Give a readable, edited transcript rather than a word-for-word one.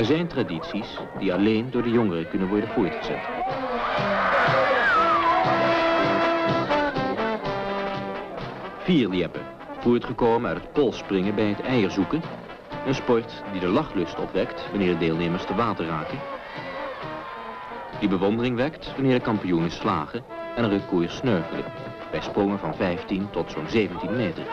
Er zijn tradities die alleen door de jongeren kunnen worden voortgezet. Vierlieppen, voortgekomen uit het polsspringen bij het eierzoeken. Een sport die de lachlust opwekt wanneer de deelnemers te water raken. Die bewondering wekt wanneer de kampioenen slagen en een record sneuvelen. Bij sprongen van 15 tot zo'n 17 meter.